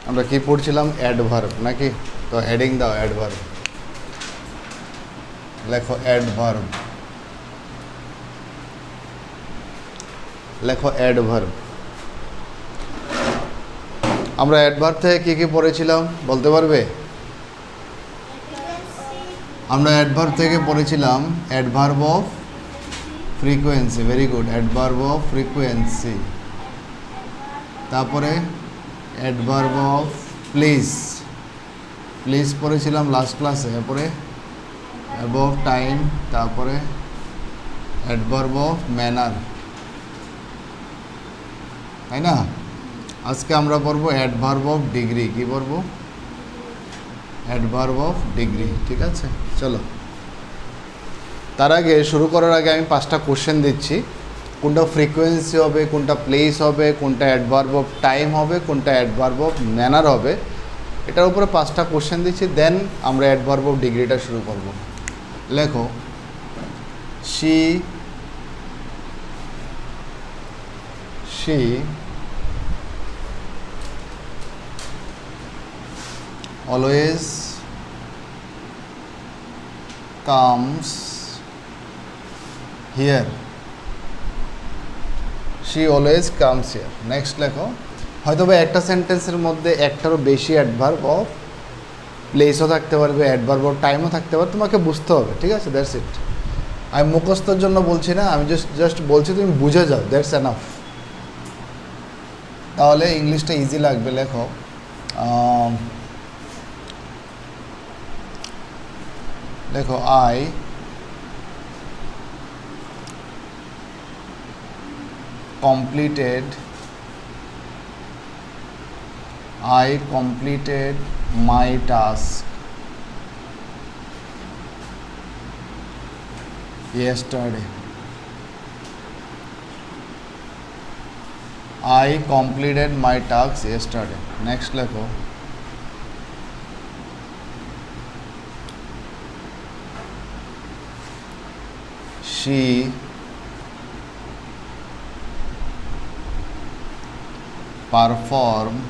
আমরা কি পড়ছিলাম? অ্যাডভার্ব নাকি? তো হেডিং দাও অ্যাডভার্ব, লেখো অ্যাডভার্ব, লেখো অ্যাডভার্ব। আমরা অ্যাডভার্ব থেকে কী কী পড়েছিলাম বলতে পারবে? আমরা অ্যাডভার্ব থেকে পড়েছিলাম adverb of frequency, very good, adverb of frequency. তারপরে অ্যাডভার্ব অফ প্লেস, প্লেস পড়েছিলাম লাস্ট ক্লাসে। তারপরে অ্যাবভ টাইম, তারপরে অ্যাডভার্ব অফ ম্যানার, তাই না? আজকে আমরা পড়বো অ্যাডভার্ব অফ ডিগ্রি। কী পড়বো? অ্যাডভার্ব অফ ডিগ্রি, ঠিক আছে? চলো, তার আগে শুরু করার আগে আমি 5টা কোশ্চেন দিচ্ছি। কোনটা ফ্রিকোয়েন্সি হবে, কোনটা প্লেস হবে, কোনটা অ্যাডভার্ব অফ টাইম হবে, কোনটা অ্যাডভার্ব অফ ম্যানার হবে, এটার উপরে 5টা কোশ্চেন দিচ্ছি। দেন আমরা অ্যাডভার্ব অফ ডিগ্রিটা শুরু করব। লেখো she always comes here, she always comes here। Next লেখো, হয়তো বা একটা সেন্টেন্সের মধ্যে একটারও বেশি অ্যাডভার্ব অফ প্লেসও থাকতে পারবে, অ্যাডভার্ব অফ টাইমও থাকতে পারবে, তোমাকে বুঝতে হবে, ঠিক আছে? That's it. আমি মুখস্থর জন্য বলছি না, আমি জাস্ট বলছি তুমি বুঝে যাও, দ্যাটস এনাফ। তাহলে ইংলিশটা ইজি লাগবে। লেখো লেখো I completed my task yesterday। I completed my task yesterday। Next লেখো she performed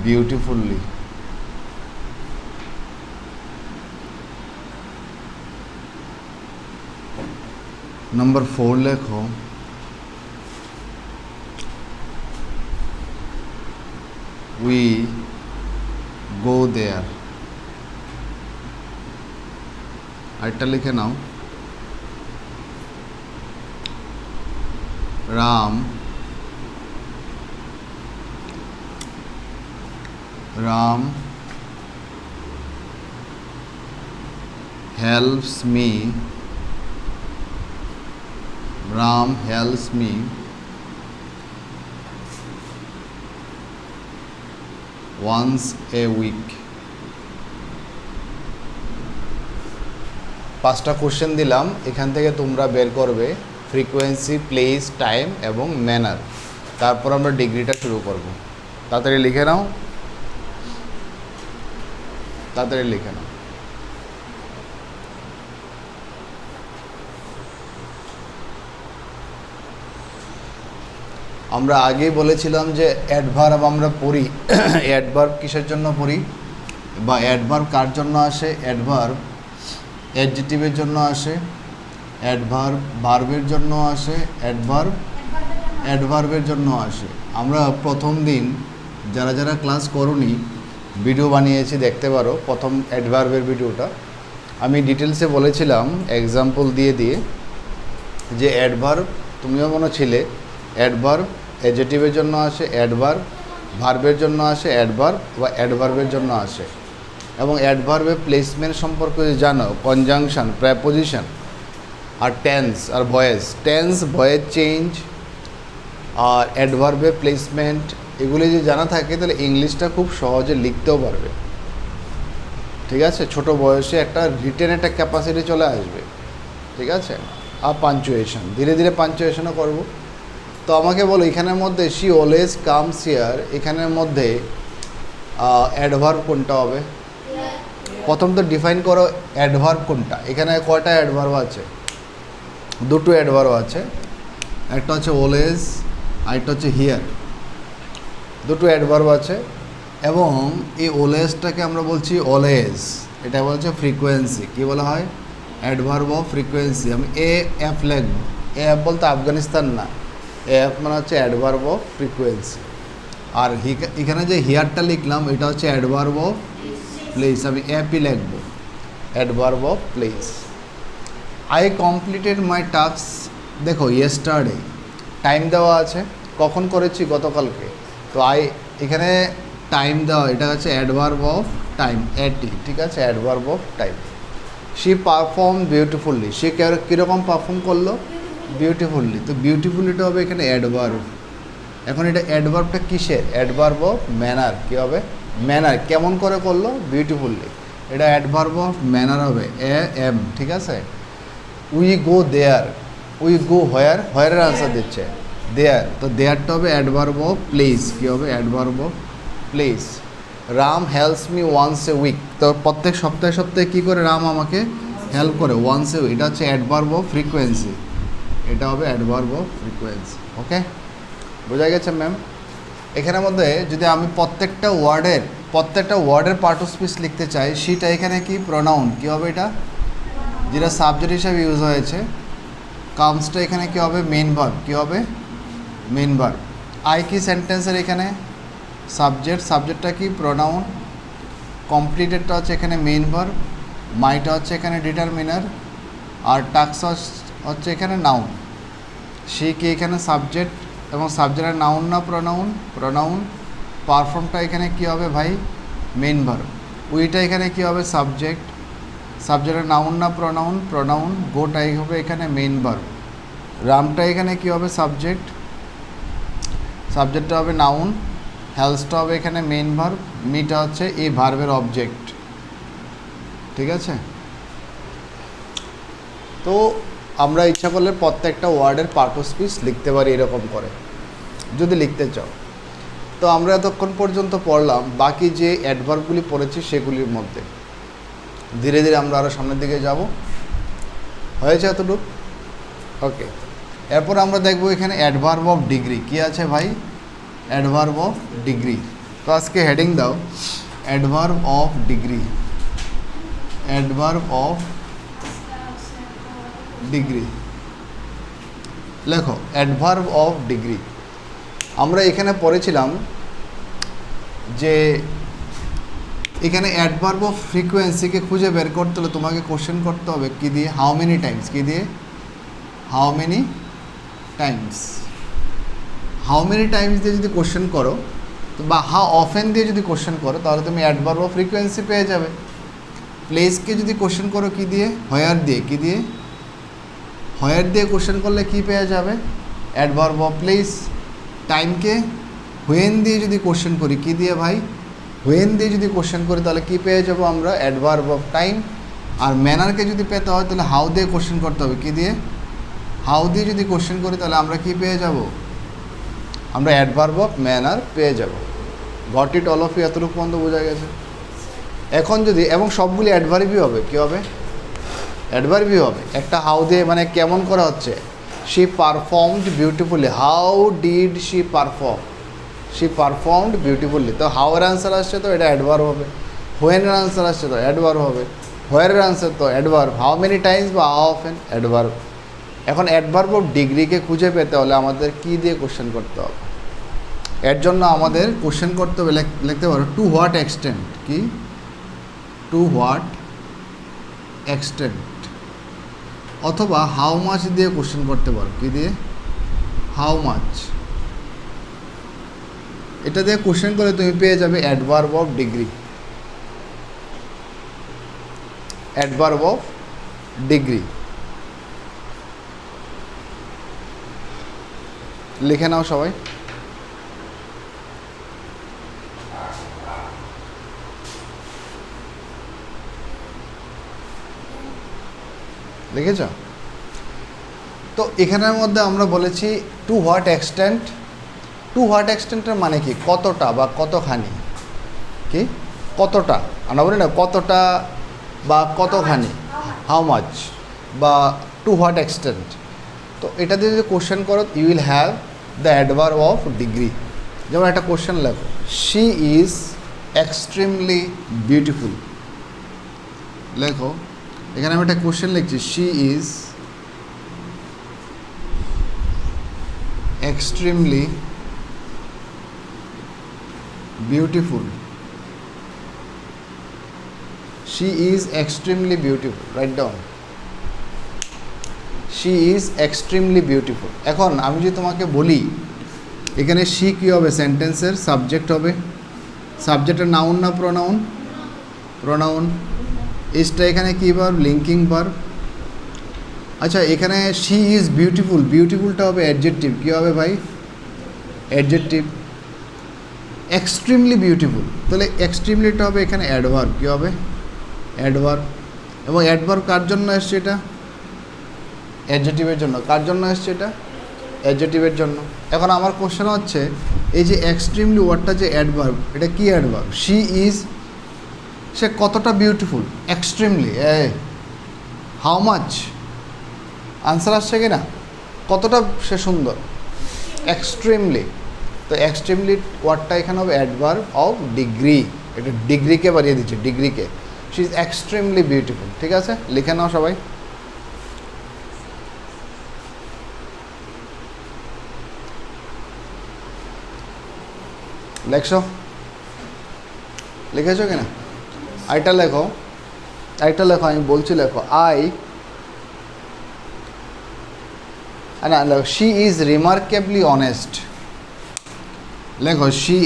beautifully। नंबर 4 লেখো we go there। আরেকটা লিখে নাও, Ram helps me once a week। 5টা কোশ্চেন দিলাম, এখান থেকে তোমরা বের করবে ফ্রিকোয়েন্সি, প্লেস, টাইম এবং ম্যানার। তারপর আমরা ডিগ্রিটা শুরু করব। তাড়াতাড়ি লিখে নাও, তাড়াতাড়ি লিখে নাও। আমরা আগেই বলেছিলাম যে অ্যাডভার্ব আমরা পড়ি, অ্যাডভার্ব কিসের জন্য পড়ি বা অ্যাডভার্ব কার জন্য আসে? অ্যাডভার্ব অ্যাডজেক্টিভের জন্য আসে, অ্যাডভার্ব ভার্বের জন্য আসে, অ্যাডভার্বের জন্য আসে। আমরা প্রথম দিন যারা যারা ক্লাস করোনি ভিডিও বানিয়েছি, দেখতে পারো প্রথম অ্যাডভার্বের ভিডিওটা। আমি ডিটেলসে বলেছিলাম এক্সাম্পল দিয়ে যে অ্যাডভার্ব, তুমিও মনে ছিলে, অ্যাডভার্ব অ্যাডজেক্টিভের জন্য আসে, অ্যাডভার্ব ভার্বের জন্য আসে, অ্যাডভার্ব বা অ্যাডভার্বের জন্য আসে। এবং অ্যাডভার্বের প্লেসমেন্ট সম্পর্কে যদি জানো, কনজাংশন, প্রেপোজিশন আর টেন্স আর ভয়েস, ভয়েস চেঞ্জ আর অ্যাডভার্বের প্লেসমেন্ট, এগুলি যদি জানা থাকে তাহলে ইংলিশটা খুব সহজে লিখতেও পারবে, ঠিক আছে? ছোট বয়সে একটা রিটেন একটা ক্যাপাসিটি চলে আসবে, ঠিক আছে? আর পাঞ্চুয়েশন, ধীরে ধীরে পাঞ্চুয়েশনও করব। তো আমাকে বলো এখানের মধ্যে শি অলওয়েজ কামস হিয়ার, এখানের মধ্যে অ্যাডভার্ব কোনটা হবে? প্রথম তো ডিফাইন করো অ্যাডভার্ব কোনটা। এখানে কয়টা অ্যাডভার্ব আছে? দুটো অ্যাডভার্ব আছে, একটা হচ্ছে অলওয়েজ আর একটা হচ্ছে হিয়ার। দুটো অ্যাডভার্ব আছে এবং এই অলওয়েজটাকে আমরা বলছি অলওয়েজ, এটা বলছে ফ্রিকোয়েন্সি। কী বলা হয়? Adverb of frequency. আমি এএফ লিখব, এএফ বলতে আফগানিস্তান না, এএফ মানে হচ্ছে অ্যাডভার্ব অফ ফ্রিকোয়েন্সি। আর এখানে যে হিয়ারটা লিখলাম এটা হচ্ছে অ্যাডভার্ব অফ প্লেস, আমি এপি লিখব, adverb of place. I completed my task, দেখো ইয়েস্টারডে টাইম দেওয়া আছে, কখন করেছি? গতকালকে। তো এখানে টাইম দেওয়া, এটা হচ্ছে অ্যাডভার্ব অফ টাইম, এটি, ঠিক আছে, adverb of time. She perform beautifully, সে কীরকম পারফর্ম করলো? বিউটিফুলি। তো বিউটিফুলিটা হবে এখানে অ্যাডভার্ব। এখন এটা অ্যাডভার্বটা কিসের? Adverb of manner. কী হবে? ম্যানার, কেমন করে করলো? বিউটিফুলি। এটা অ্যাডভার্ব অফ ম্যানার হবে এম, ঠিক আছে। We go there, we go where, হোয়ারের আনসার দিচ্ছে দেয়ার, তো দেয়ারটা হবে অ্যাডভার্ব অফ প্লেস। কী হবে? Adverb of place. Ram helps me once a week, তো প্রত্যেক সপ্তাহে সপ্তাহে কী করে রাম আমাকে হেল্প করে? ওয়ান্স এ উইক, এটা হচ্ছে অ্যাডভার্ব অফ ফ্রিকোয়েন্সি, এটা হবে অ্যাডভার্ব অফ ফ্রিকোয়েন্সি। ওকে, বোঝা গেছে ম্যাম? এখানের মধ্যে যদি আমি প্রত্যেকটা ওয়ার্ডের পার্ট অফ স্পিচ লিখতে চাই, সেটা এখানে কি প্রোনাউন, কী হবে? এটা যেটা সাবজেক্ট হিসাবে ইউজ হয়েছে, কামসটা এখানে কী হবে? Main verb. কী হবে? Main verb. আই কি সেন্টেন্সের এখানে সাবজেক্ট, সাবজেক্টটা কি? প্রোনাউন। কমপ্লিটেডটা হচ্ছে এখানে মেইন ভার্ব, মাইটা হচ্ছে এখানে ডিটারমিনার, আর টাস্ক হচ্ছে এখানে নাউন। সে কি এখানে সাবজেক্ট, এবং সাবজেক্টের নাউন না প্রোনাউন? প্রোনাউন। পারফর্মটা এখানে কী হবে ভাই? Main verb. উইটা এখানে কী হবে? সাবজেক্ট, সাবজেক্টের নাউন না প্রোনাউন? প্রোনাউন। গোটাই হবে এখানে মেইন ভার্ব। রামটা এখানে কী হবে? সাবজেক্ট, সাবজেক্টটা হবে নাউন, হেল্পসটা হবে এখানে মেইন ভার্ব, মিটা হচ্ছে এই ভার্বের অবজেক্ট, ঠিক আছে। তো আমরা ইচ্ছা করলে প্রত্যেকটা ওয়ার্ডের পার্ট অফ স্পিচ লিখতে পারি এরকম করে, যদি লিখতে চাও। তো আমরা এতক্ষণ পর্যন্ত পড়লাম, বাকি যে অ্যাডভার্বগুলি পড়েছি সেগুলির মধ্যে ধীরে ধীরে আমরা আরও সামনের দিকে যাব। হয়েছে এতটুকু? ওকে, এরপর আমরা দেখব এখানে অ্যাডভার্ব অফ ডিগ্রি। কী আছে ভাই? Adverb of degree. তো আজকে হেডিং দাও adverb of degree, adverb of degree লেখো, অ্যাডভার্ব অফ ডিগ্রি। আমরা এখানে পড়েছিলাম যে এখানে অ্যাডভার্ব অফ ফ্রিকোয়েন্সিকে খুঁজে বের করতে হলে তোমাকে কোশ্চেন করতে হবে কী দিয়ে? How many times. কী দিয়ে? How many times. How many times দিয়ে যদি কোশ্চেন করো, তো বা হাউ অফেন দিয়ে যদি কোশ্চেন করো, তাহলে তুমি অ্যাডভার্ব অফ ফ্রিকোয়েন্সি পেয়ে যাবে। প্লেসকে যদি কোশ্চেন করো কী দিয়ে? হোয়ার দিয়ে। কী দিয়ে? হোয়ার দিয়ে কোশ্চেন করলে কী পেয়ে যাবে? Adverb of place. টাইমকে হোয়েন দিয়ে যদি কোশ্চেন করি, কী দিয়ে ভাই? হোয়েন দিয়ে যদি কোশ্চেন করি তাহলে কী পেয়ে যাবো আমরা? Adverb of time. আর ম্যানারকে যদি পেতে হয় তাহলে হাউ দিয়ে কোশ্চেন করতে হবে। কী দিয়ে? হাউ দিয়ে যদি কোশ্চেন করি তাহলে আমরা কী পেয়ে যাব? আমরা অ্যাডভার্ব অফ ম্যানার পেয়ে যাব। Got it all of you? এতটুকু পর্যন্ত বোঝা গেছে? এখন যদি, এবং সবগুলি অ্যাডভার্বই হবে। কী হবে? অ্যাডভার্বই হবে। একটা হাউ দিয়ে মানে কেমন করা হচ্ছে? She performed beautifully. How did she perform? She performed beautifully. তো হাউয়ের আনসার আসছে, তো এটা অ্যাডভার্ব হবে। হোয়েনের আনসার আসছে, তো অ্যাডভার্ব হবে। হোয়ারের আনসার তো অ্যাডভার্ব। হাউ মেনি টাইমস বা হাউ অফেন? অ্যাডভার্ব। এখন অ্যাডভার্ব অফ ডিগ্রিকে খুঁজে পেতে হলে আমাদের কী দিয়ে কোশ্চেন করতে হবে? এর জন্য আমাদের কোশ্চেন করতে হবে, লিখতে পারো টু হোয়াট এক্সটেন্ট। কি? To what extent. অথবা হাউ মাচ দিয়ে কোশ্চেন করতে পারো। কী দিয়ে? How much. এটা দিয়ে কোশ্চেন করে তুমি পেয়ে যাবে adverb of degree. Adverb of degree লিখে নাও সবাই। লিখেছ? তো এখানের মধ্যে আমরা বলেছি to what extent. To what এক্সটেন্টের মানে কি? কতটা বা কতখানি। কি? কতটা। আমরা বলি না কতটা বা কতখানি, হাউ মাচ বা টু হোয়াট এক্সটেন্ট। তো এটা দিয়ে যদি কোশ্চেন করো you will have the adverb of degree. যেমন একটা কোশ্চেন লেখো, শি ইজ এক্সট্রিমলি বিউটিফুল। লেখো, এখানে আমি একটা কোশ্চেন লিখছি, she is extremely beautiful. She is extremely beautiful, write down, she is extremely beautiful. এখন আমি যদি তোমাকে বলি এখানে শি কী হবে, সেন্টেন্সের সাবজেক্ট হবে, সাবজেক্টের নাউন না প্রোনাউন? প্রোনাউন। ইজটা এখানে কী ভার্ব? Linking verb. আচ্ছা, এখানে শি ইজ বিউটিফুল, বিউটিফুলটা হবে অ্যাডজেক্টিভ, কী হবে ভাই? অ্যাডজেক্টিভ। এক্সট্রিমলি বিউটিফুল, তাহলে এক্সট্রিমলিটা হবে এখানে অ্যাডভার্ব, কী হবে? অ্যাডভার্ব। এবং অ্যাডভার্ব কার জন্য এসছে? এটা অ্যাডজেক্টিভের জন্য। কার জন্য এসছে এটা? অ্যাডজেক্টিভের জন্য। এখন আমার কোশ্চেন হচ্ছে, এই যে এক্সট্রিমলি ওয়ার্ডটা যে অ্যাডভার্ব, এটা কি অ্যাডভার্ব? শি ইজ, সে কতটা beautiful? Extremely. How much? Answer আসছে কি না? কতটা সে সুন্দর? এক্সট্রিমলি। তো এক্সট্রিমলি ওয়ার্ডটা এখানে হবে অ্যাডভার্ব অফ ডিগ্রি, এটা ডিগ্রিকে বাড়িয়ে দিচ্ছে, ডিগ্রিকে। She is extremely beautiful. ঠিক আছে, লিখে নাও সবাই। লেখছো? লিখেছো কিনা? আইটা লেখো, আইটা লেখো, আমি বলছি লেখো। না লেখো, শি ইজ রিমার্কেবলি অনেস্ট। লেখো, she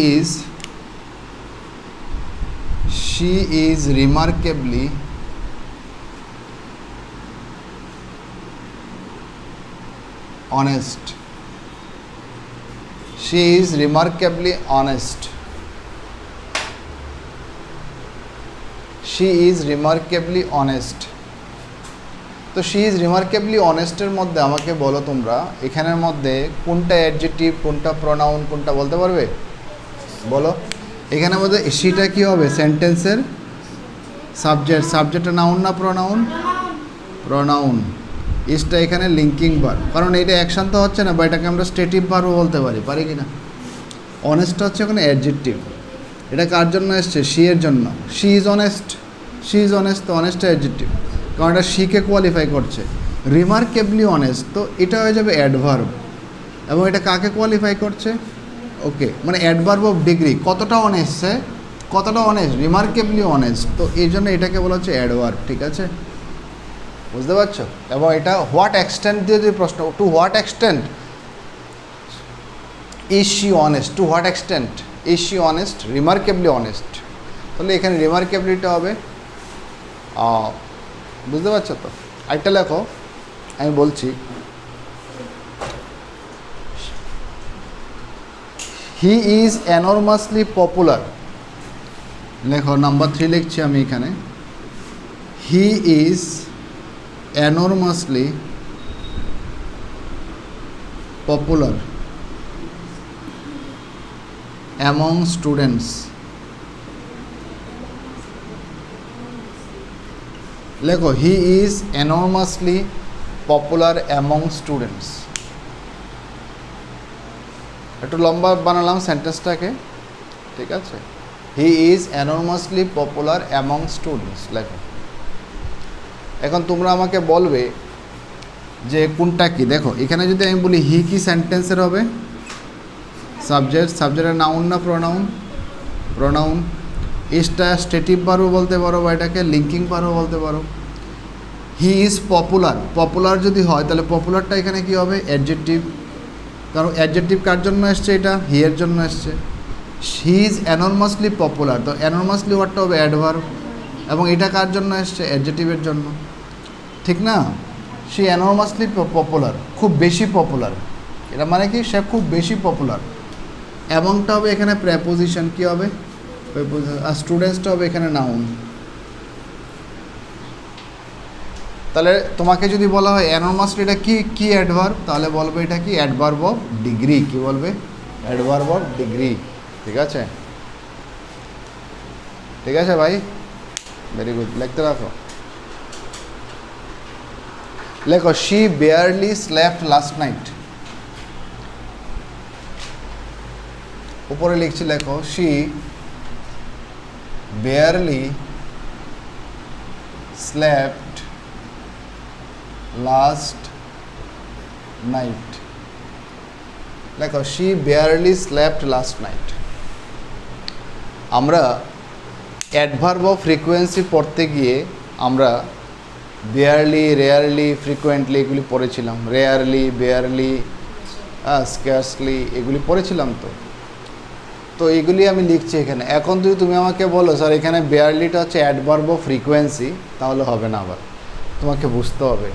is remarkably honest. She is remarkably honest. She is remarkably honest. তো she is remarkably honest এর মধ্যে আমাকে বলো তোমরা এখানের মধ্যে কোনটা অ্যাডজেক্টিভ, কোনটা প্রোনাউন, কোনটা বলতে পারবে? বলো। এখানের মধ্যে সেটা কি হবে? সেন্টেন্সের সাবজেক্ট। সাবজেক্টের নাউন না প্রোনাউন? প্রোনাউন। ইজটা এখানে লিঙ্কিং ভার্ব, কারণ এটা অ্যাকশন তো হচ্ছে না, বা এটাকে আমরা স্টেটিভ ভার্বও বলতে পারি কি না? অনেস্টটা হচ্ছে ওখানে অ্যাডজেক্টিভ। এটা কার জন্য এসছে? শি এর জন্য। She is honest, she is honest, তো অনেস্টটা অ্যাডজেক্টিভ, কারণ এটা শিকে কোয়ালিফাই করছে। রিমার্কেবলি অনেস্ট, তো এটা হয়ে যাবে অ্যাডভার্ব, এবং এটা কাকে কোয়ালিফাই করছে? ওকে, মানে অ্যাডভার্ব অফ ডিগ্রি। কতটা অনেস্ট সে? কতটা অনেস্ট? রিমার্কেবলি অনেস্ট, তো এই জন্য এটাকে বলা হচ্ছে অ্যাডভার্ব। ঠিক আছে, বুঝতে পারছো? এবং এটা হোয়াট এক্সটেন্ট দিয়ে যদি প্রশ্ন, to what extent is she honest, to what extent is she honest? Remarkably honest. তাহলে এখানে রিমার্কেবলিটা হবে, বুঝতে পারছো তো? আরেকটা লেখো, আমি বলছি, হি ইজ এনরমাসলি পপুলার। লেখো, নাম্বার 3 লিখছি আমি এখানে, he is enormously popular among students. লেখো, he is enormously popular among students। একটু লম্বা বানালাম সেন্টেন্সটাকে, ঠিক আছে? he is enormously popular among students। লেখো। এখন তোমরা আমাকে বলবে যে কোনটা কি। দেখো, এখানে যদি আমি বলি হি, কি সেন্টেন্সের হবে? সাবজেক্ট। সাবজেক্টের নাউন না প্রোনাউন? প্রোনাউন। ইজটা স্টেটিভ ভার্বও বলতে পারো, বা এটাকে লিঙ্কিং ভার্বও বলতে পারো। হি ইজ পপুলার, পপুলার যদি হয় তাহলে পপুলারটা এখানে কি হবে? অ্যাডজেক্টিভ, কারণ অ্যাডজেক্টিভ কার জন্য এসছে? এটা হি এর জন্য এসছে। হি ইজ এনরমাসলি পপুলার, তো এনরমাসলি ওয়ার্ডটা হবে অ্যাডভার্ব, এবং এটা কার জন্য এসছে? অ্যাডজেক্টিভের জন্য, ঠিক না? সে এনরমাসলি পপুলার, খুব বেশি পপুলার। এটা মানে কি? সে খুব বেশি পপুলার। এমনটা হবে এখানে প্রেপোজিশন, কি হবে? প্রেপোজিশন। আর স্টুডেন্টসটা হবে এখানে নাউন। তাহলে তোমাকে যদি বলা হয় এনরমাসলি এটা কি অ্যাডভার্ব, তাহলে বলবে এটা কি? Adverb of degree. কি বলবে? Adverb of degree. ঠিক আছে, ঠিক আছে ভাই, ভেরি গুড, লিখতে রাখো। লেখো she barely slept last night. উপরে লিখছি, লেখো she barely slept last night. লেখো she barely slept last night. আমরা অ্যাডভার্ব অফ ফ্রিকোয়েন্সি পড়তে গিয়ে আমরা বেয়ারলি, রেয়ারলি, ফ্রিকোয়েন্টলি এগুলি পড়েছিলাম। রেয়ারলি, বেয়ারলি, স্কার্সলি এগুলি পড়েছিলাম। তো এইগুলি আমি লিখছি এখানে। এখন যদি তুমি আমাকে বলো স্যার এখানে বেয়ারলিটা হচ্ছে অ্যাডভার্ব অফ ফ্রিকোয়েন্সি, তাহলে হবে না। আবার তোমাকে বুঝতে হবে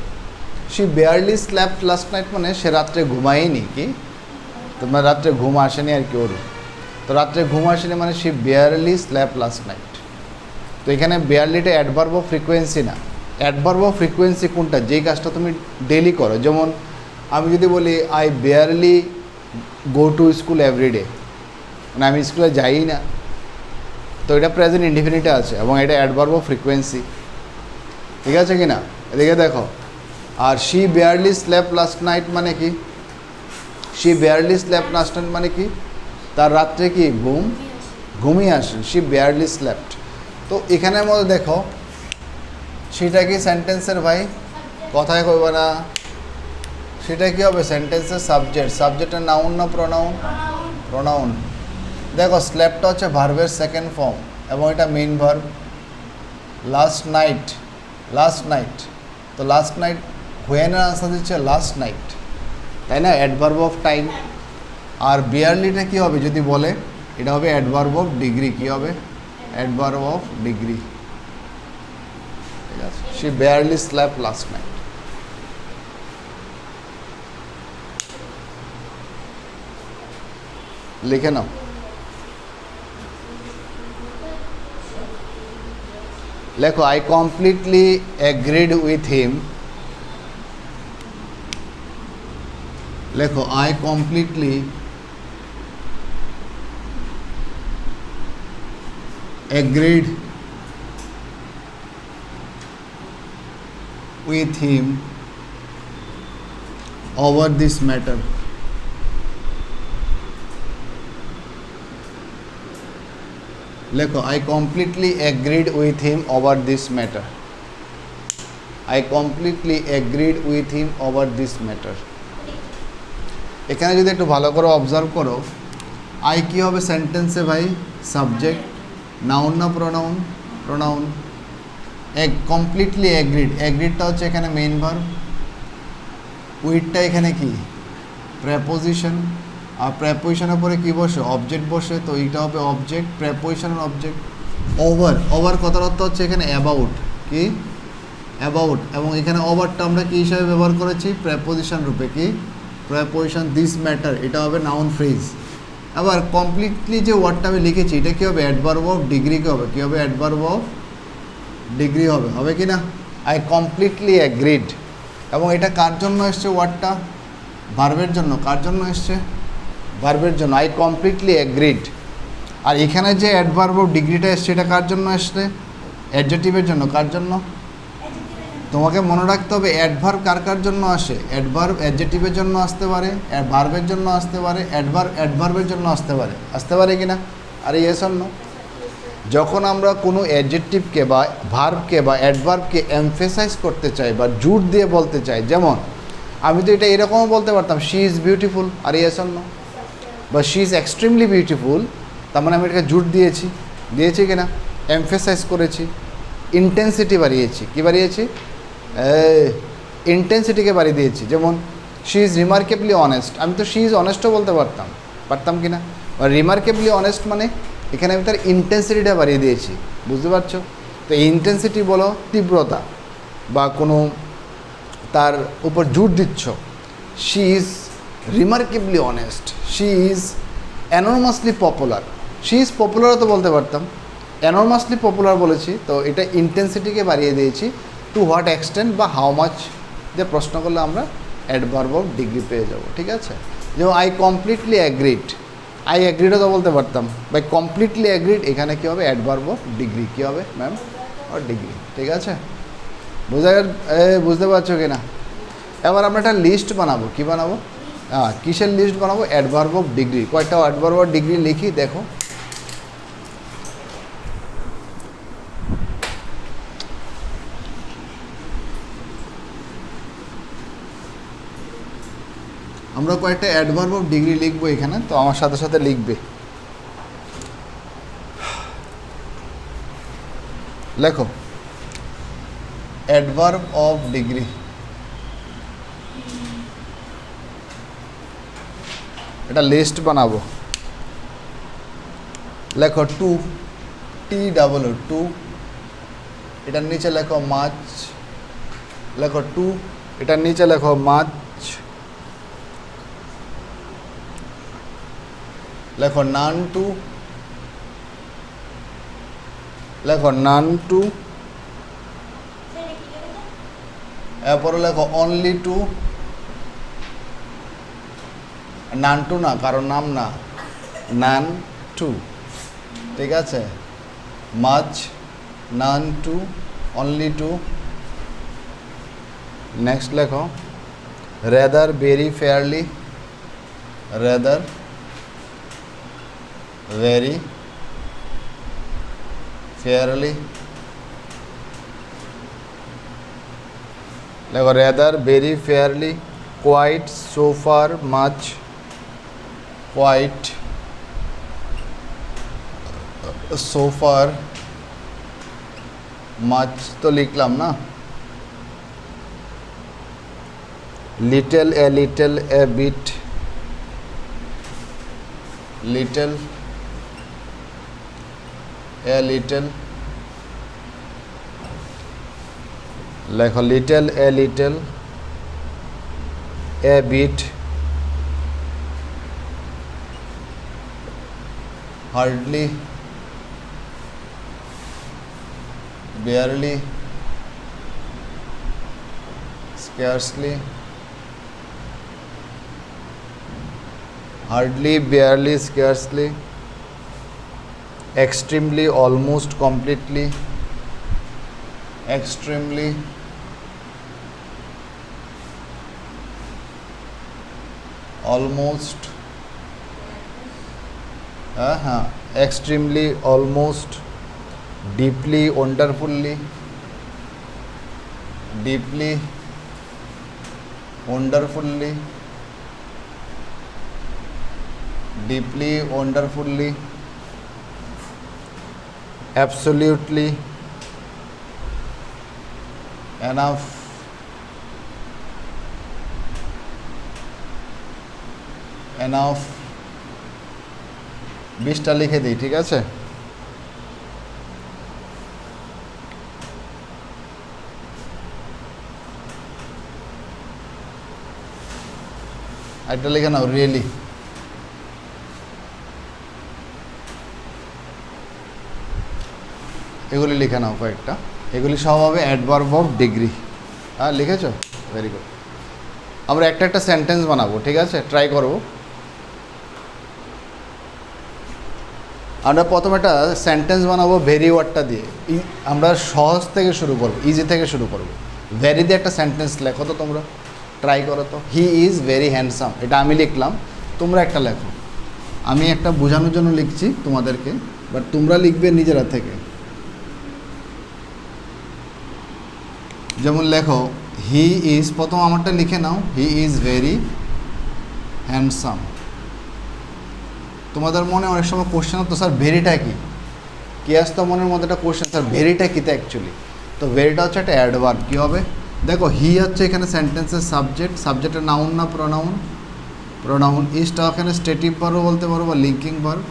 শি বেয়ারলি স্ল্যাপ্ট লাস্ট নাইট মানে সে রাত্রে ঘুমায়নি। কি তোমার রাত্রে ঘুম আসেনি আর কি ওর। তো রাত্রে ঘুম আসেনি মানে শি বেয়ারলি স্ল্যাপ্ট লাস্ট নাইট। তো এখানে বেয়ারলিটা অ্যাডভার্ব অফ ফ্রিকোয়েন্সি না। অ্যাডভার্ব অফ ফ্রিকোয়েন্সি কোনটা? যেই কাজটা তুমি ডেলি করো। যেমন আমি যদি বলি I barely go to school every day, মানে আমি স্কুলে যাই না, তো এটা প্রেজেন্ট ইনডিফিনিটে আছে এবং এটা অ্যাডভার্ব অফ ফ্রিকোয়েন্সি। ঠিক আছে কি না? এদিকে দেখো। আর she barely slept last night মানে কি? She barely slept last night মানে কি? তার রাত্রে কি ঘুমিয়ে আসেন। She barely slept. তো এখানের মধ্যে দেখো সেটা কি সেন্টেন্সের ভাই কথায় কইব না, সেটা কি হবে? সেন্টেন্সের সাবজেক্ট। সাবজেক্টের নাউন না প্রোনাউন? প্রোনাউন। দেখো স্লেপ্টটা হচ্ছে ভার্বের সেকেন্ড ফর্ম এবং এটা main verb. Last night, last night, তো লাস্ট নাইট হোয়েনের আনসার দিচ্ছে লাস্ট নাইট, তাই না? Adverb of time. আর বিয়ারলিটা কী হবে যদি বলে? এটা হবে অ্যাডভার্ব অফ ডিগ্রি। কী হবে? Adverb of degree. ঠিক আছে। She barely slept last night. লিখে নাও। লেখো I completely agreed with him. লেখো I completely agreed with him over this matter. লেখো I completely agreed with him over this matter. I completely agreed with him over this matter. এখানে যদি একটু ভালো করে অবজার্ভ করো, আই কি হবে সেন্টেন্সে ভাই? সাবজেক্ট। নাউন না প্রোনাউন? প্রোনাউন। কমপ্লিটলি এগ্রিড, এগ্রিডটা হচ্ছে এখানে মেইন ভার্ব। উইথটা এখানে কি? প্রেপোজিশন। আর প্রেপোজিশনের পরে কি বসে? অবজেক্ট বসে, তো এইটা হবে object. Preposition object. Over, over কথার অর্থ হচ্ছে এখানে অ্যাবাউট। কি? অ্যাবাউট। এবং এখানে ওভারটা আমরা কি হিসাবে ব্যবহার করেছি? প্রেপোজিশন রূপে। কি? প্রেপোজিশন দিস ম্যাটার, এটা হবে নাউন ফ্রেজ। আবার কমপ্লিটলি যে ওয়ার্ডটা আমি লিখেছি এটা কি হবে? Adverb of degree. কি হবে? কি হবে? অ্যাডভার্ব অফ ডিগ্রি হবে। হবে কি না? I completely agreed. এবং এটা কার জন্য এসছে ওয়ার্ডটা? ভার্বের জন্য। কার জন্য এসছে? ভার্বের জন্য। I completely agreed. আর এখানে যে অ্যাডভার্ব অফ ডিগ্রিটা এসছে এটা কার জন্য এসছে? অ্যাডজেক্টিভের জন্য। কার জন্য? তোমাকে মনে রাখতে হবে অ্যাডভার্ব কার কার জন্য আসে। অ্যাডভার্ব অ্যাডজেক্টিভের জন্য আসতে পারে, ভার্বের জন্য আসতে পারে, অ্যাডভার্বের জন্য আসতে পারে। আসতে পারে কি না? আর ইয়েস অর নো? যখন আমরা কোনো অ্যাডজেক্টিভকে বা ভার্বকে বা অ্যাডভার্বকে এমফেসাইজ করতে চাই বা জোর দিয়ে বলতে চাই, যেমন আমি তো এটা এরকমও বলতে পারতাম শি ইজ বিউটিফুল। আর ইয়েস অর নো? বা শি ইজ এক্সট্রিমলি বিউটিফুল, তার মানে আমি এটাকে জোর দিয়েছি। দিয়েছি কি না? এমফেসাইজ করেছি, ইন্টেন্সিটি বাড়িয়েছি। কী বাড়িয়েছি? ইন্টেন্সিটিকে বাড়িয়ে দিয়েছি। যেমন শি ইজ রিমার্কেবলি অনেস্ট, আমি তো শি ইজ অনেস্টও বলতে পারতাম কি না? বা রিমার্কেবলি অনেস্ট মানে এখানে আমি তার ইন্টেন্সিটিটা বাড়িয়ে দিয়েছি। বুঝতে পারছো? তো ইন্টেন্সিটি বলো তীব্রতা বা কোনো তার উপর জোর দিচ্ছ। She is remarkably honest, she is enormously popular. She is পপুলারও তো বলতে পারতাম, এনর্মাসলি পপুলার বলেছি, তো এটা ইন্টেন্সিটিকে বাড়িয়ে দিয়েছি। টু হোয়াট এক্সটেন্ট বা হাউ মাচ যে প্রশ্ন করলে আমরা অ্যাডভার্ব অফ ডিগ্রি পেয়ে যাব। ঠিক আছে? যেমন আই কমপ্লিটলি অ্যাগ্রিড, আই অ্যাগ্রিডও তো বলতে পারতাম। বাই কমপ্লিটলি অ্যাগ্রিড এখানে কী হবে? Adverb of degree. কী হবে ম্যাম? Or degree. ঠিক আছে? বুঝতে পারছো কি না? এবার আমরা একটা লিস্ট বানাবো, কি বানাবো? কিসের লিস্ট বানাবো? Adverb of degree. কয়টা অ্যাডভার্ব অফ ডিগ্রি লিখি দেখো। আমরা কয়েকটা অ্যাডভার্ব অফ ডিগ্রি লিখবো এখানে, তো আমার সাথে সাথে লিখবে। লেখো অ্যাডভার্ব অফ ডিগ্রি। এটা লিস্ট বানাবো। লেখো টু, TOO, টু। এটার নিচে লেখো মাছ। লেখো টু, এটার নিচে লেখো মাছ। লেখো নান টু। লেখো নান টু। এরপরে লেখো অনলি টু। নান টু না, কারোর নাম না, নান টু। ঠিক আছে, much, none too, only too. Next লেখো rather, very, fairly. Rather, very, fairly. লেখো rather, very, fairly. Quite, so far, much. Quite, so far, much তো লিখলাম না। Little, a little, a bit. Little, a little. লেখো little, a little, a bit. Hardly, barely, scarcely, hardly, barely, scarcely, extremely, almost, completely, extremely, almost, extremely, almost, deeply, wonderfully, deeply, wonderfully, deeply, wonderfully, absolutely, enough, enough। 20টা লিখে দিই, ঠিক আছে? একটা লিখে নাও, really. এগুলি লিখে নাও কয়েকটা। এগুলি সব হবে অ্যাডভার্ব অফ ডিগ্রি। হ্যাঁ, লিখেছ? Very good. আমরা একটা একটা সেন্টেন্স বানাবো, ঠিক আছে? ট্রাই করবো। আমরা প্রথমে একটা সেন্টেন্স বানাবো ভেরি ওয়ার্ডটা দিয়ে। আমরা সহজ থেকে শুরু করবো, ইজি থেকে শুরু করবো। ভেরি দিয়ে একটা সেন্টেন্স লেখো তো তোমরা, ট্রাই করো তো। হি ইজ ভেরি হ্যান্ডসাম, এটা আমি লিখলাম, তোমরা একটা লেখো। আমি একটা বোঝানোর জন্য লিখছি তোমাদেরকে, বাট তোমরা লিখবে নিজেরা থেকে। যেমন লেখো হি ইজ, প্রথম আমারটা লিখে নাও, হি ইজ ভেরি হ্যান্ডসাম। তোমাদের মনে অনেক সময় কোশ্চেন হতো, স্যার ভেরিটা কি আসতো মনের মধ্যে একটা কোশ্চেন, স্যার ভেরিটা কী? তো অ্যাকচুয়ালি তো ভেরিটা হচ্ছে একটা অ্যাডভার্ব। কী হবে দেখো, হি হচ্ছে এখানে সেন্টেন্সের সাবজেক্ট, সাবজেক্টের নাউন না প্রোনাউন? প্রোনাউন। ইজটা এখানে স্টেটিভ ভার্বও বলতে পারো বা লিঙ্কিং ভার্ব।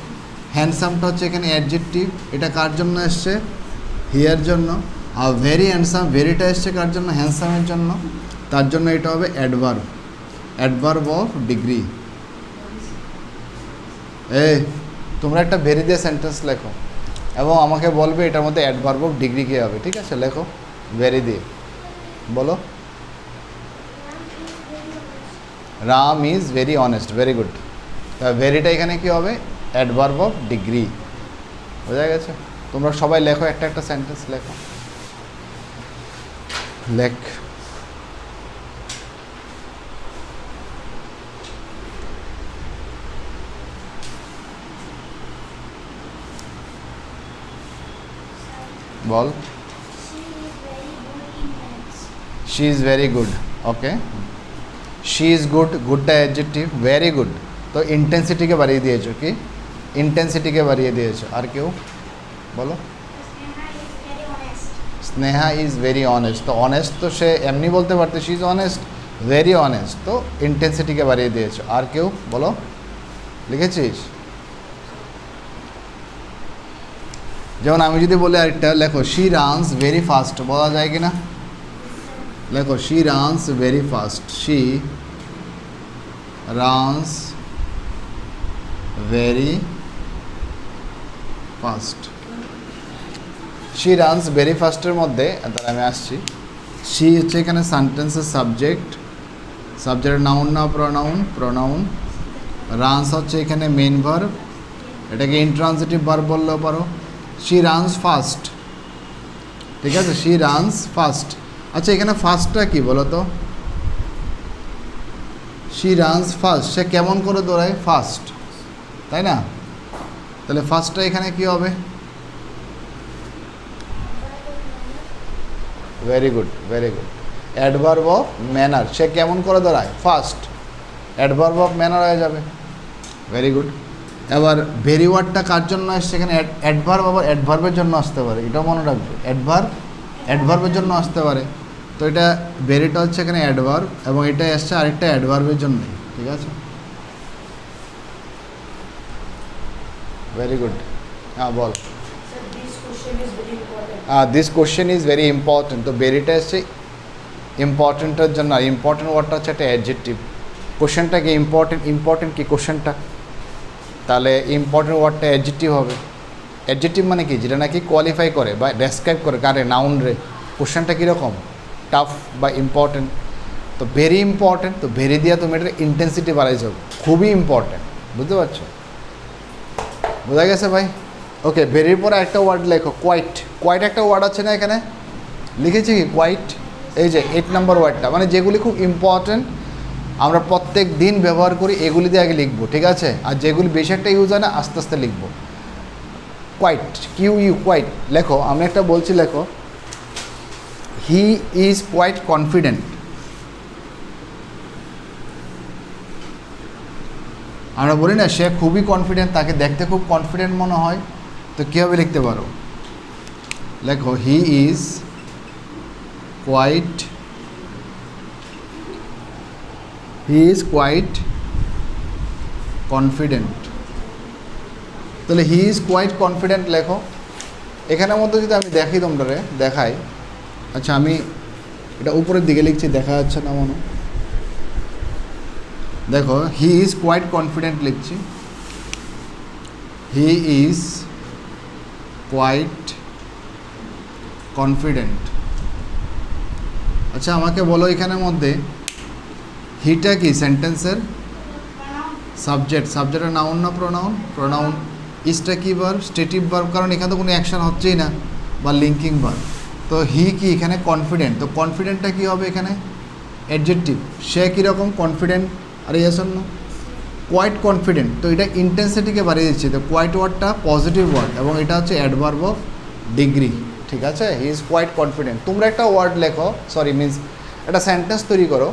হ্যান্ডসামটা হচ্ছে এখানে অ্যাডজেক্টিভ, এটা কার জন্য এসছে? হিয়ার জন্য। আর ভেরি হ্যান্ডসাম, ভেরিটা এসছে কার জন্য? হ্যান্ডসামের জন্য। তার জন্য এটা হবে অ্যাডভার্ব, অ্যাডভার্ব অফ ডিগ্রি। তোমরা একটা ভেরি দিয়ে সেন্টেন্স লেখো এবং আমাকে বলবে এটার মধ্যে অ্যাডভার্ব অফ ডিগ্রি কী হবে, ঠিক আছে? লেখো ভেরি দিয়ে, বলো। Ram is very honest, very good. ভেরিটা এখানে কী হবে? Adverb of degree. বোঝা গেছে? তোমরা সবাই লেখো, একটা একটা সেন্টেন্স লেখো। লেখ। বল। She is very good in maths. She is very good, okay. She is good, গুডটা অ্যাডজেক্টিভ, ভেরি গুড তো ইন্টেন্সিটিকে বাড়িয়ে দিয়েছো, কি ইন্টেন্সিটিকে বাড়িয়ে দিয়েছো। আর কেউ বলো। Sneha is very honest. Sneha is very honest, তো অনেস্ট তো সে এমনি বলতে পারতো, she is honest, very honest তো ইন্টেন্সিটিকে বাড়িয়ে দিয়েছো। আর কেউ বলো, লিখেছিস? যেমন আমি যদি বলি আরেকটা, লেখো শি রানস ভেরি ফাস্ট, বলা যায় কি না? লেখো she runs very fast, she runs very fast. She runs very ফাস্টের মধ্যে তাহলে আমি আসছি, শি হচ্ছে এখানে সেন্টেন্সের সাবজেক্ট, সাবজেক্টের নাউন না প্রোনাউন? প্রোনাউন। রানস হচ্ছে এখানে মেইন ভার্ব, এটাকে ইন্ট্রান্সিটিভ ভার্ব বললেও পারো। শি রানস ফাস্ট, ঠিক আছে, শি রানস ফাস্ট। আচ্ছা এখানে ফাস্টটা কি বলো তো? শি রানস ফাস্ট, সে কেমন করে দৌড়ায়? ফাস্ট, তাই না? তাহলে ফাস্টটা এখানে কি হবে? Very good, very good. Adverb of manner, সে কেমন করে দৌড়ায়? ফাস্ট, অ্যাডভার্ব অফ ম্যানার হয়ে যাবে। Very good. এবার ভেরি ওয়ার্ডটা কার জন্য আসছে এখানে? অ্যাডভার্ব, আবার অ্যাডভার্বের জন্য আসতে পারে, এটাও মনে রাখবে। অ্যাডভার্বের জন্য আসতে পারে, তো এটা ভেরিটা হচ্ছে এখানে অ্যাডভার্ব, এবং এটা আসছে আরেকটা অ্যাডভার্বের জন্য, ঠিক আছে? Very good. হ্যাঁ বল। Sir, this question is very important. This question is very important, তো ভেরিটা এসছে ইম্পর্টেন্টের জন্য। আর ইম্পর্টেন্ট ওয়ার্ডটা হচ্ছে একটা অ্যাডজেক্টিভ। কোশ্চেনটা কি ইম্পর্টেন্ট? ইম্পর্টেন্ট কি কোশ্চেনটা? তাহলে ইম্পর্টেন্ট ওয়ার্ডটা অ্যাডজেক্টিভ হবে। অ্যাডজেক্টিভ মানে কি? যেটা নাকি কোয়ালিফাই করে বা ডেসক্রাইব করে কারে? নাউন রে। কোশ্চেনটা কীরকম? টাফ বা ইম্পর্টেন্ট। তো ভেরি ইম্পর্টেন্ট, তো ভেরি দিয়া তুমি এটার ইন্টেন্সিটি বাড়াই যাবে, খুবই ইম্পর্টেন্ট, বুঝতে পারছো? বোঝা গেছে ভাই? ওকে, ভেরির পরে একটা ওয়ার্ড লেখো, কোয়াইট। কোয়াইট একটা ওয়ার্ড আছে না এখানে? লিখেছি কি কোয়াইট? এই যে 8 নম্বর ওয়ার্ডটা, মানে যেগুলি খুব ইম্পর্টেন্ট, আমরা প্রত্যেক দিন ব্যবহার করি, এগুলি দিয়ে আগে লিখবো, ঠিক আছে? আর যেগুলি বেশি একটা ইউজ হয় না, আস্তে আস্তে লিখবো। কোয়াইট, কিউ ইউ, কোয়াইট লেখো। আমি একটা বলছি, লেখো হি ইজ কোয়াইট কনফিডেন্ট। আমরা বলি না সে খুবই কনফিডেন্ট, তাকে দেখতে খুব কনফিডেন্ট মনে হয়, তো কীভাবে লিখতে পারো? লেখো he is quite, he is quite confident. তাহলে হি ইজ কোয়াইট কনফিডেন্ট লেখো। এখানের মধ্যে যদি আমি দেখি, তোমরা দেখাই, আচ্ছা আমি এটা উপরের দিকে লিখছি, দেখা যাচ্ছে না মনে? দেখো হি ইজ কোয়াইট কনফিডেন্ট লিখছি, হি ইজ কোয়াইট কনফিডেন্ট। আচ্ছা আমাকে বলো এখানের মধ্যে হিটা কি সেন্টেন্সের? সাবজেক্ট, সাবজেক্টের নাউন না প্রোনাউন? প্রোনাউন। ইজটা কি ভার্ব? স্টেটিভ ভার্ব, কারণ এখানে তো কোনো অ্যাকশন হচ্ছেই না, বা লিঙ্কিং ভার্ব। তো হি কি এখানে? কনফিডেন্ট, তো কনফিডেন্টটা কী হবে এখানে? অ্যাডজেক্টিভ। সে কীরকম? কনফিডেন্ট। আর এই আসন্ন কোয়াইট কনফিডেন্ট, তো এটা ইন্টেন্সিটিকে বাড়িয়ে দিচ্ছে, তো কোয়াইট ওয়ার্ডটা পজিটিভ ওয়ার্ড, এবং এটা হচ্ছে অ্যাডভার্ব অফ ডিগ্রি, ঠিক আছে? He is quite confident. তোমরা একটা ওয়ার্ড লেখো, সরি মিন্স একটা সেন্টেন্স তৈরি করো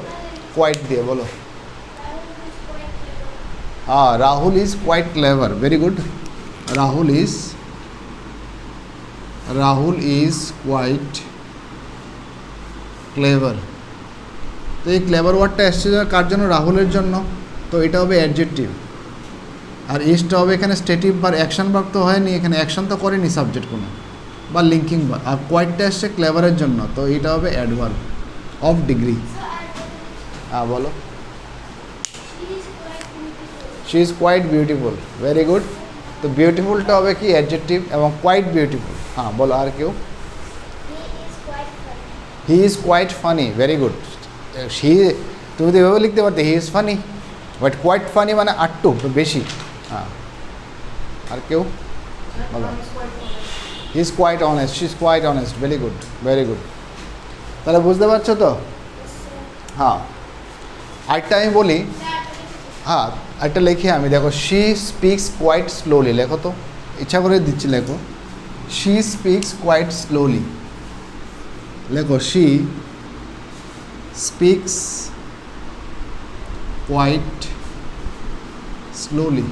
কোয়াইট দিয়ে, বলো। হ্যাঁ, Rahul is quite clever, very good. Rahul is quite clever. তো এই ক্লেভার ওয়ার্ডটা এসছে কার জন্য? রাহুলের জন্য, তো এটা হবে অ্যাডজেক্টিভ। আর ইজটা হবে এখানে স্টেটিভ বার, অ্যাকশন ভার্ব তো হয়নি এখানে, অ্যাকশন তো করেনি সাবজেক্ট কোনো, বা লিঙ্কিং বার। আর কোয়াইটটা এসছে ক্লেভারের জন্য, তো এটা হবে অ্যাডভার্ব অফ ডিগ্রি। হ্যাঁ বলো। She is quite beautiful, very good. তো বিউটিফুলটা হবে কি? অ্যাডজেক্টিভ, এবং কোয়াইট বিউটিফুল। হ্যাঁ বলো আর কেউ। He is quite funny, very good. তুমি তো এভাবে লিখতে পারতে, he is funny, but quite funny মানে আটটু, তো বেশি। হ্যাঁ আর কেউ বলো। He is quite honest, she is quite honest, very good, very good. তাহলে বুঝতে পারছো তো? হ্যাঁ, আরেকটা আমি বলি, হ্যাঁ একটা লিখি আমি, দেখো শি স্পিক্স কোয়াইট স্লোলি, লেখো তো, ইচ্ছা করে দিচ্ছি লেখো। She speaks quite slowly. লেখো শি স্পিক্স কোয়াইট স্লোলি।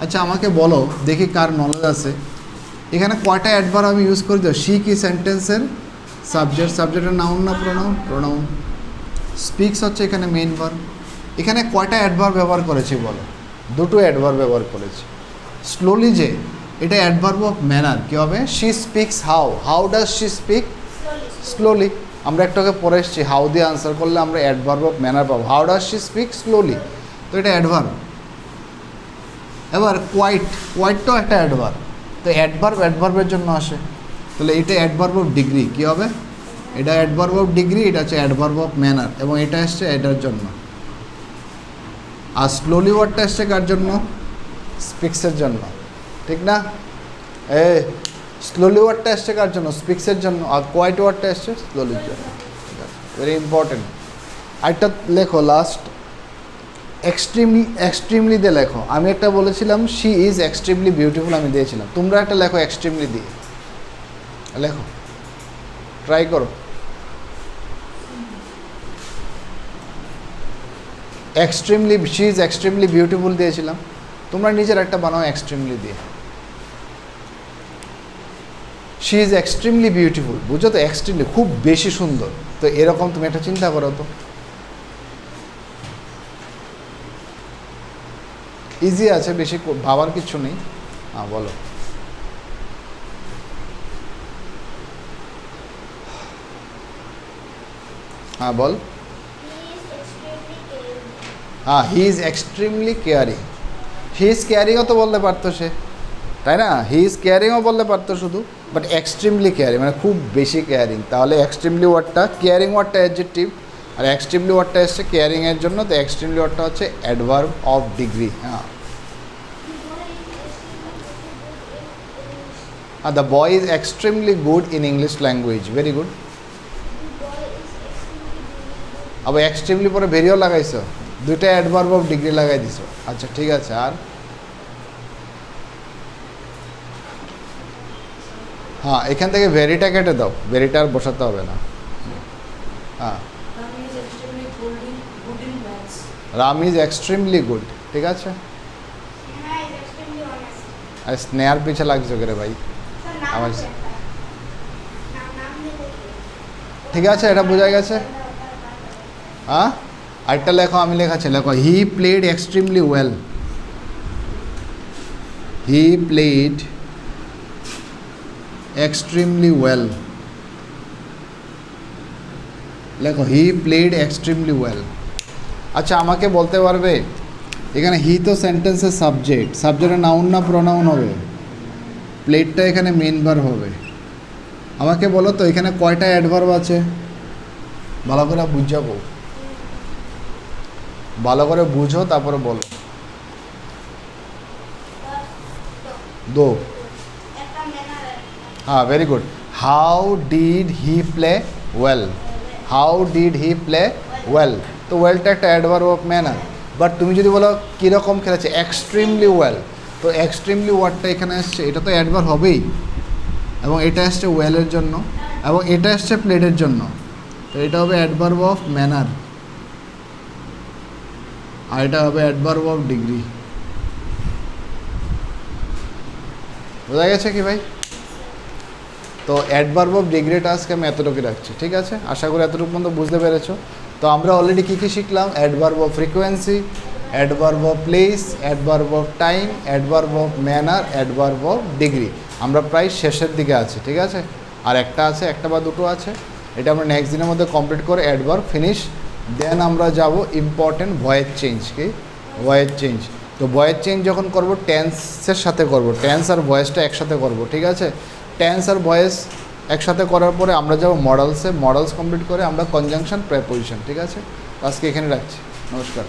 আচ্ছা আমাকে বলো দেখি কার নলেজ আছে, এখানে কয়টা অ্যাডভার্ব আমি ইউজ করি তো? শি কি সেন্টেন্সের সাবজেক্ট, সাবজেক্টের নাউন না প্রোনাউন? প্রোনাউন। স্পিক্স হচ্ছে এখানে মেইন ভার্ব। এখানে কয়টা অ্যাডভার্ব ব্যবহার করেছি বলো? দুটো অ্যাডভার্ব ব্যবহার করেছি। স্লোলি যে এটা অ্যাডভার্ব অফ ম্যানার, কী হবে? She speaks how, how does she speak? Slowly. আমরা একটাকে পরে এসেছি, হাউ দিয়ে আনসার করলে আমরা অ্যাডভার্ব অফ ম্যানার পাবো। How does she speak slowly, তো এটা অ্যাডভার্ব। এবার কোয়াইট, কোয়াইটটাও একটা অ্যাডভার্ব। তো অ্যাডভার্ব অ্যাডভার্বের জন্য আসে, তাহলে এটা অ্যাডভার্ব অফ ডিগ্রি, কী হবে? এটা অ্যাডভার্ব অফ ডিগ্রি, এটা হচ্ছে অ্যাডভার্ব অফ ম্যানার, এবং এটা এসছে এটার জন্য। আর স্লোলি ওয়ার্ডটা এসছে কার জন্য? স্পিক্সের জন্য, ঠিক না? স্লোলি ওয়ার্ডটা এসছে কার জন্য? স্পিক্সের জন্য। আর কোয়াইট ওয়ার্ডটা এসছে স্লোলির জন্য। Very important. আরেকটা লেখো লাস্ট, এক্সট্রিমলি, এক্সট্রিমলি দিয়ে লেখো। আমি একটা বলেছিলাম শি ইজ এক্সট্রিমলি বিউটিফুল, আমি দিয়েছিলাম। তোমরা একটা লেখো এক্সট্রিমলি দিয়ে, লেখো, ট্রাই করো। Extremely, she is extremely beautiful দিয়েছিলাম, তোমরা নিজের একটা বানাও এক্সট্রিমলি দিয়ে। শি ইজ এক্সট্রিমলি বিউটিফুল, বুঝো তো? এক্সট্রিমলি খুব বেশি সুন্দর। তো এরকম তুমি একটা চিন্তা করো তো, ইজি আছে, বেশি ভাবার কিছু নেই। হ্যাঁ বলো। হ্যাঁ বল। হ্যাঁ, he is extremely caring. He is কেয়ারিংও তো বলতে পারতো সে, তাই না? হি ইজ কেয়ারিংও বলতে পারতো শুধু, বাট এক্সট্রিমলি কেয়ারিং মানে খুব বেশি কেয়ারিং। তাহলে এক্সট্রিমলি ওয়ার্ডটা, কেয়ারিং ওয়ার্ডটা অ্যাডজেক্টিভ, আর এক্সট্রিমলি ওয়ার্ডটা এসছে কেয়ারিংয়ের জন্য, তো এক্সট্রিমলি ওয়ার্ডটা হচ্ছে অ্যাডভার্ব অফ ডিগ্রি। হ্যাঁ, আর the boy is extremely good in English language, very good. আবার এক্সট্রিমলি পরে ভেরিও লাগাইছো, দুইটা অ্যাডভার্ব অফ ডিগ্রি লাগাই দিছো। আচ্ছা ঠিক আছে। আর হ্যাঁ, এখান থেকে ভেরিটা কেটে দাও, ভেরিটা আর বসাতে হবে না। হ্যাঁ, Rami is extremely good in maths. Ram is extremely good, ঠিক আছে। Neha is extremely honest. আর স্নেহার পিছে লাগছো করে ভাই। Sir, নাম আমার আছে একটা। নাম লিখে ঠিক আছে, এটা বোঝা গেছে। হ্যাঁ, আরেকটা লেখো, আমি লেখাচ্ছি, লেখো he played extremely well. He played extremely well, লেখো হি প্লেড এক্সট্রিমলি ওয়েল। আচ্ছা আমাকে বলতে পারবে এখানে হি তো সেন্টেন্সের সাবজেক্ট, সাবজেক্টের নাউন না প্রোনাউন হবে? প্লেডটা এখানে মেইন ভার্ব হবে। আমাকে বলো তো এখানে কয়টা অ্যাডভার্ব আছে? ভালো করে বুঝাবো, ভালো করে বুঝো তারপরে বলো। দো। একটা ম্যানার। হ্যাঁ, very good. How did he play well, how did he play well, তো ওয়েলটা একটা অ্যাডভার্ব অফ ম্যানার। বাট তুমি যদি বলো কীরকম খেলেছে, এক্সট্রিমলি ওয়েল, তো এক্সট্রিমলি ওয়ার্ডটা এখানে আসছে, এটা তো অ্যাডভার্ব হবেই, এবং এটা আসছে ওয়েলের জন্য, এবং এটা আসছে প্লেডের জন্য, তো এটা হবে অ্যাডভার্ব অফ ম্যানার, আর এটা হবে অ্যাডভার্ব অফ ডিগ্রি। বোঝা গেছে কি ভাই? তো অ্যাডভার্ব অফ ডিগ্রিটা আজকে আমি এতটুকু রাখছি, ঠিক আছে? আশা করি এতটুকু পর্যন্ত বুঝতে পেরেছো। তো আমরা অলরেডি কী কী শিখলাম? Adverb of frequency, adverb of place, adverb of time, adverb of manner, adverb of degree. আমরা প্রায় শেষের দিকে আছি, ঠিক আছে? আর একটা আছে, একটা বা দুটো আছে, এটা আমরা নেক্সট দিনের মধ্যে কমপ্লিট করে অ্যাডভার্ব ফিনিশ। দেন আমরা যাব ইম্পর্টেন্ট ভয়েস চেঞ্জ। কি ভয়েস চেঞ্জ? তো ভয়েস চেঞ্জ যখন করব টেন্সের সাথে করব, টেন্স আর ভয়েসটা একসাথে করব, ঠিক আছে? টেন্স আর ভয়েস একসাথে করার পরে আমরা যাব মডেলসে, মডেলস কমপ্লিট করে আমরা কনজাংশন প্রেপোজিশন, ঠিক আছে? আজকে এখানে রাখছি, নমস্কার।